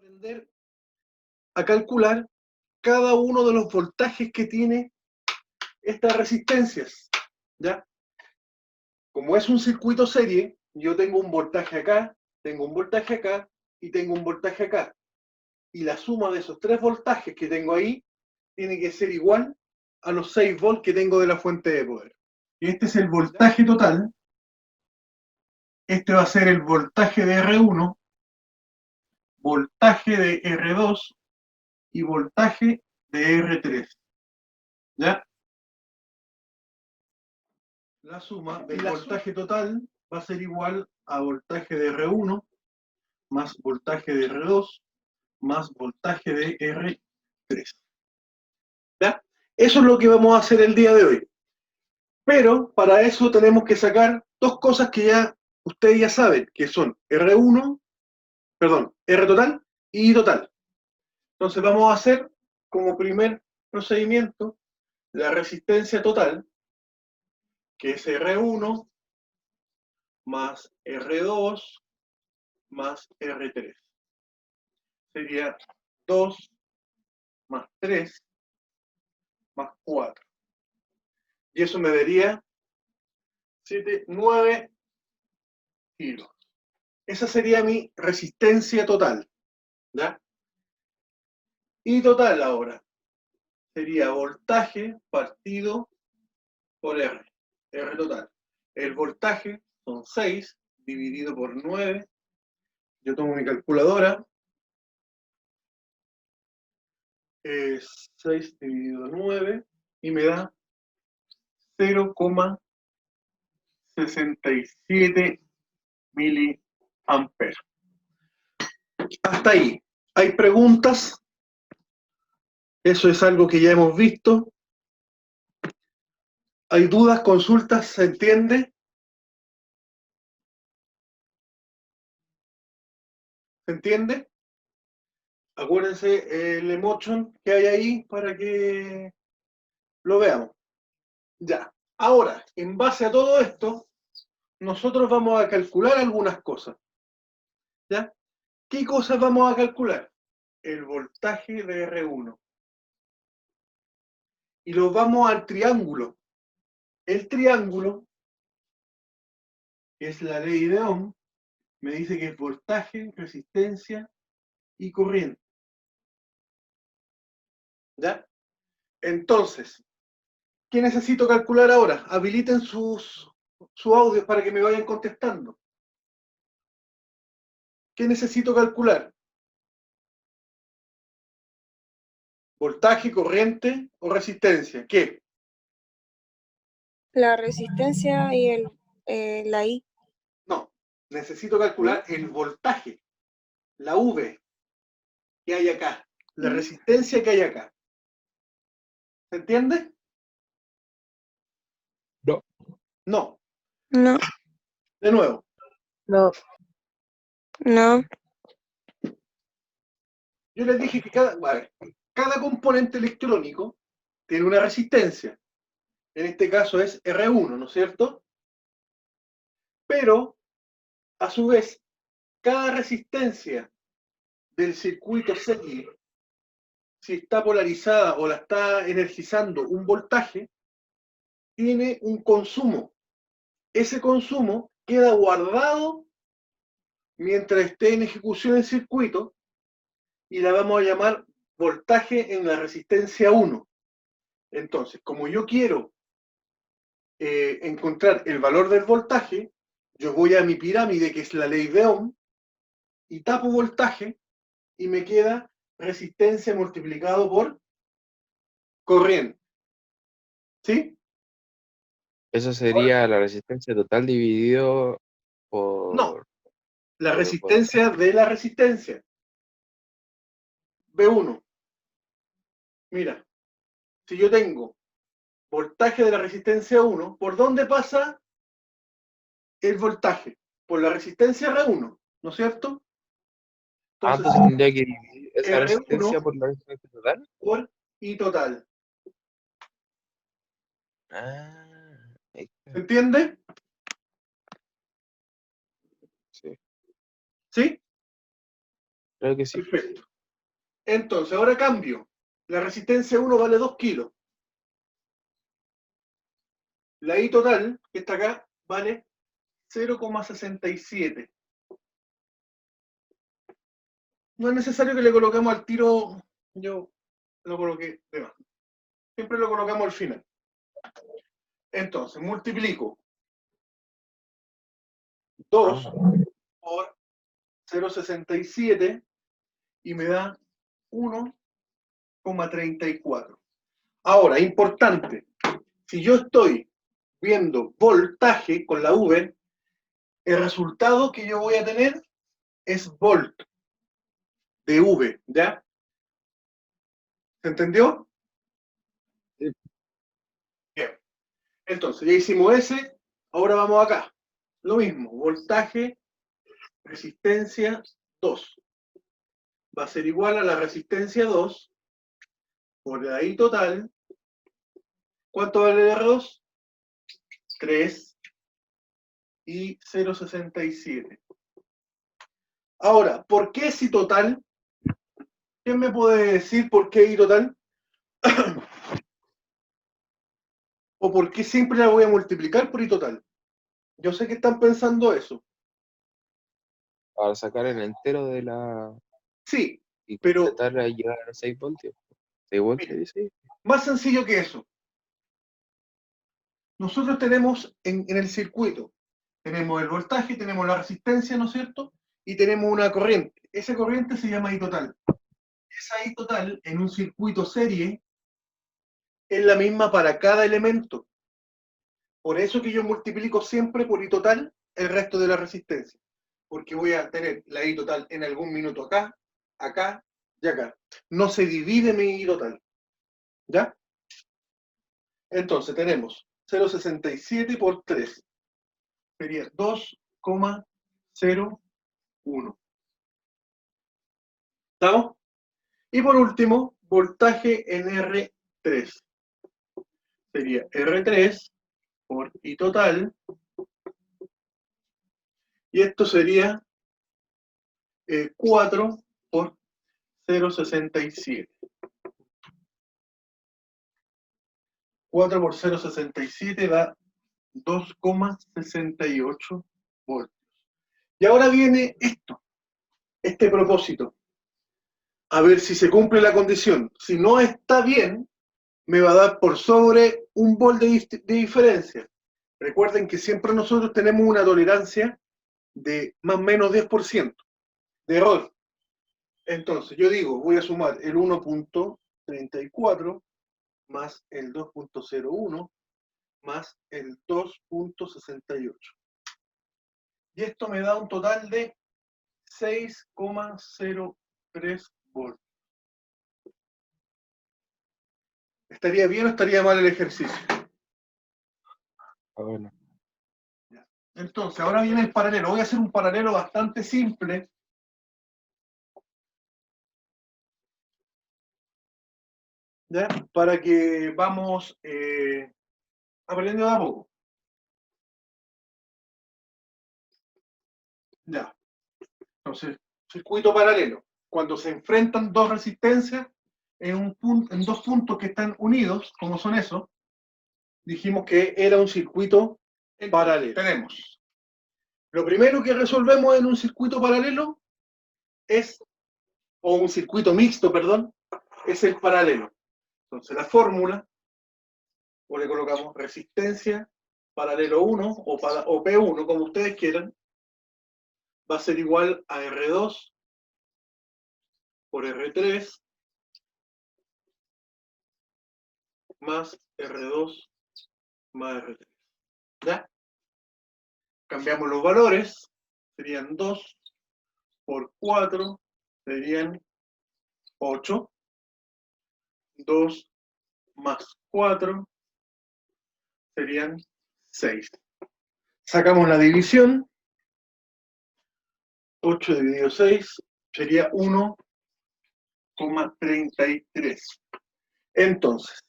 aprender a calcular cada uno de los voltajes que tiene estas resistencias, ¿ya? Como es un circuito serie, yo tengo un voltaje acá, tengo un voltaje acá y tengo un voltaje acá. Y la suma de esos tres voltajes que tengo ahí tiene que ser igual a los 6 volts que tengo de la fuente de poder. Y este es el voltaje total. Este va a ser el voltaje de R1, voltaje de R2 y voltaje de R3. ¿Ya? La suma del voltaje total va a ser igual a voltaje de R1 más voltaje de R2 más voltaje de R3. ¿Ya? Eso es lo que vamos a hacer el día de hoy. Pero para eso tenemos que sacar dos cosas que ya ustedes ya saben, que son R1, perdón, R total y I total. Entonces vamos a hacer como primer procedimiento la resistencia total, que es R1 más R2 más R3. Sería 2 más 3 más 4. Y eso me daría 9 kilos. Esa sería mi resistencia total. ¿Ya? Y total ahora sería voltaje partido por R. R total. El voltaje son 6 dividido por 9. Yo tomo mi calculadora. 6 dividido 9 y me da 0,67 miliamperes. Hasta ahí. ¿Hay preguntas? Eso es algo que ya hemos visto. ¿Hay dudas, consultas? ¿Se entiende? ¿Se entiende? Acuérdense el emotion que hay ahí para que lo veamos. Ya. Ahora, en base a todo esto, nosotros vamos a calcular algunas cosas. ¿Ya? ¿Qué cosas vamos a calcular? El voltaje de R1. Y lo vamos al triángulo. El triángulo, que es la ley de Ohm, me dice que es voltaje, resistencia y corriente. ¿Ya? Entonces, ¿qué necesito calcular ahora? Habiliten sus audios para que me vayan contestando. ¿Qué necesito calcular? ¿Voltaje, corriente o resistencia? ¿Qué? La resistencia y la I. No, necesito calcular el voltaje, la V que hay acá, la resistencia que hay acá. ¿Se entiende? No. No. No. De nuevo. No. No. Yo les dije que cada componente electrónico tiene una resistencia. En este caso es R1, ¿no es cierto? Pero, a su vez, cada resistencia del circuito serie, si está polarizada o la está energizando un voltaje, tiene un consumo. Ese consumo queda guardado mientras esté en ejecución el circuito y la vamos a llamar voltaje en la resistencia 1. Entonces, como yo quiero encontrar el valor del voltaje, yo voy a mi pirámide, que es la ley de Ohm, y tapo voltaje y me queda resistencia multiplicado por corriente. ¿Sí? Eso sería la resistencia total dividido No, por... la por resistencia de la resistencia. B1. Mira, si yo tengo voltaje de la resistencia 1, ¿por dónde pasa el voltaje? Por la resistencia R1, ¿no es cierto? Entonces, entonces tendría que dividir esa resistencia R1 por la resistencia total. por I total. Ahí ¿Se está. entiende? Sí, ¿Sí? Creo que sí. Perfecto. Entonces, ahora cambio. La resistencia 1 vale 2 kilos. La I total, que está acá, vale 0,67. No es necesario que le coloquemos al tiro, yo lo coloqué de más. Siempre lo colocamos al final. Entonces, multiplico 2 por 0,67 y me da 1,34. Ahora, importante, si yo estoy viendo voltaje con la V, el resultado que yo voy a tener es volt de V, ¿ya? ¿Se entendió? Sí. Bien. Entonces, ya hicimos ese, ahora vamos acá. Lo mismo, voltaje, resistencia 2. Va a ser igual a la resistencia 2 por la I total. ¿Cuánto vale el R2? 3 y 0,67. Ahora, ¿por qué si total? ¿Quién me puede decir por qué I total? ¿O por qué siempre la voy a multiplicar por I total? Yo sé que están pensando eso. Para sacar el entero de la... Sí, y pero completar a llegar a 6 voltios. 6 voltios, mire, dice. más sencillo que eso. Nosotros tenemos en el circuito, tenemos el voltaje, tenemos la resistencia, ¿no es cierto? Y tenemos una corriente. Esa corriente se llama I total. Esa I total en un circuito serie es la misma para cada elemento. Por eso que yo multiplico siempre por I total el resto de la resistencia. Porque voy a tener la I total en algún minuto acá, acá y acá. No se divide mi I total. ¿Ya? Entonces tenemos 0,67 por 3. Sería 2,01. ¿Estamos? Y por último, voltaje en R3. Sería R3 por I total. Y esto sería 4 por 0,67. 4 por 0,67 da 2,68 voltios. Y ahora viene esto, este propósito. A ver si se cumple la condición. Si no está bien, me va a dar por sobre 1 volt de diferencia. Recuerden que siempre nosotros tenemos una tolerancia de más o menos 10% de error. Entonces, yo digo, voy a sumar el 1,34 más el 2,01 más el 2,68. Y esto me da un total de 6,03 voltios. ¿Estaría bien o estaría mal el ejercicio? Ah, bueno. Entonces, ahora viene el paralelo. Voy a hacer un paralelo bastante simple. ¿Ya? Para que vamos aprendiendo de a poco. Ya. Entonces, circuito paralelo. Cuando se enfrentan dos resistencias en dos puntos que están unidos, como son esos, dijimos que era un circuito paralelo. Tenemos. Lo primero que resolvemos en un circuito paralelo es, o un circuito mixto, perdón, es el paralelo. Entonces la fórmula, o le colocamos resistencia paralelo 1 o P1, como ustedes quieran, va a ser igual a R2 por R3 más R2 más R3. ¿Ya? Cambiamos los valores, serían 2 por 4, serían 8. 2 más 4 serían 6. Sacamos la división. 8 dividido 6 sería 1,33. Entonces,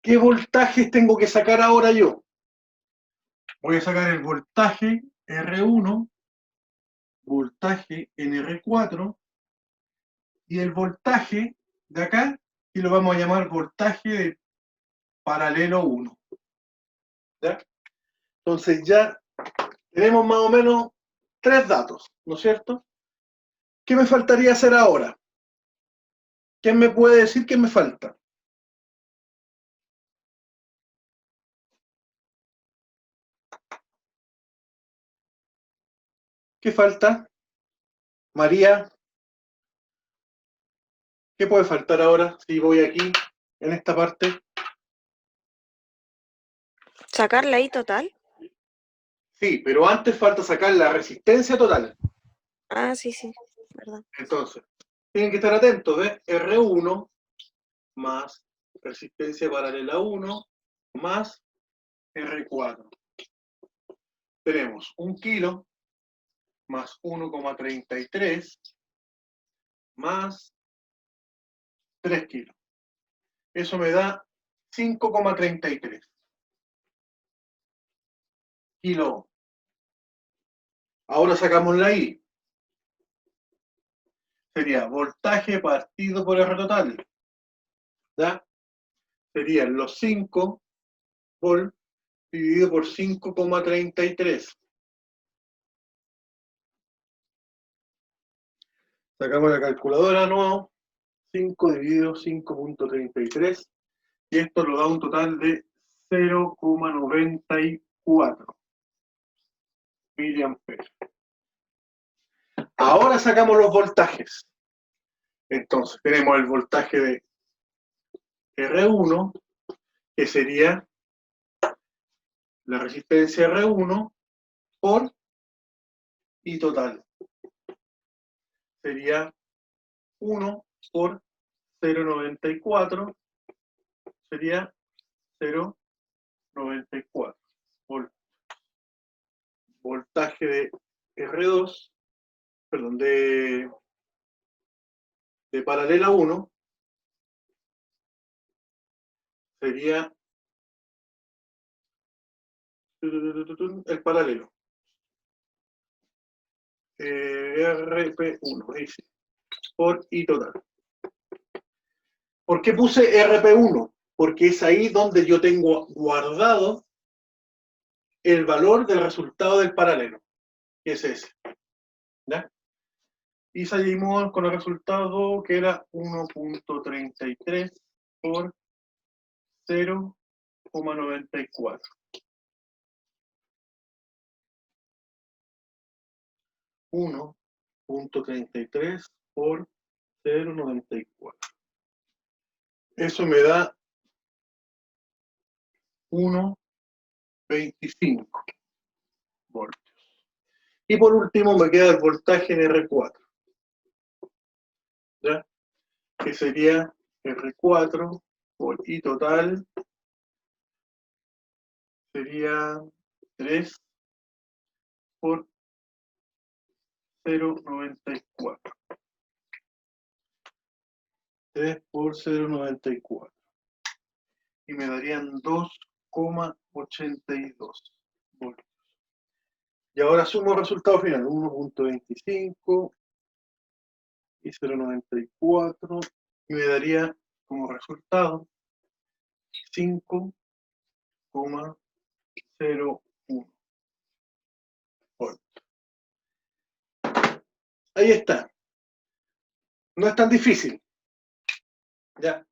¿qué voltajes tengo que sacar ahora yo? Voy a sacar el voltaje R1, voltaje en R4 y el voltaje de acá, y lo vamos a llamar voltaje de paralelo 1. ¿Ya? Entonces ya tenemos más o menos 3 datos, ¿no es cierto? ¿Qué me faltaría hacer ahora? ¿Quién me puede decir qué me falta? ¿Qué falta? María, ¿qué puede faltar ahora si voy aquí, en esta parte? ¿Sacar la I total? Sí, pero antes falta sacar la resistencia total. Ah, sí, verdad. Entonces, tienen que estar atentos, ¿ves? R1 más resistencia paralela 1 más R4. Tenemos 1 kilo más 1,33 más 3 kilos. Eso me da 5,33 kilo. Ahora sacamos la I. Sería voltaje partido por R total. ¿Ya? Serían los 5 volt dividido por 5,33. Sacamos la calculadora nuevo. 5 dividido 5,33. Y esto nos da un total de 0,94 miliamperes. Ahora sacamos los voltajes. Entonces tenemos el voltaje de R1, que sería la resistencia R1 por I total. Sería 1 por 0,94, sería 0,94 voltios. Voltaje de R2, perdón, de paralela 1, sería el paralelo. RP1, ahí sí, por I total. ¿Por qué puse RP1? Porque es ahí donde yo tengo guardado el valor del resultado del paralelo, que es ese. ¿Ya? Y salimos con el resultado que era 1,33 por 0,94. 1,33 por 0,94. Eso me da 1,25 voltios. Y por último me queda el voltaje en R4. ¿Ya? Que sería R4 por I total, sería 3 por 0,94. 3 por 0,94. Y me darían 2,82 voltios. Y ahora sumo el resultado final, 1,25 y 0,94. Y me daría como resultado 5,01 voltios. Ahí está. No es tan difícil. ¿Ya?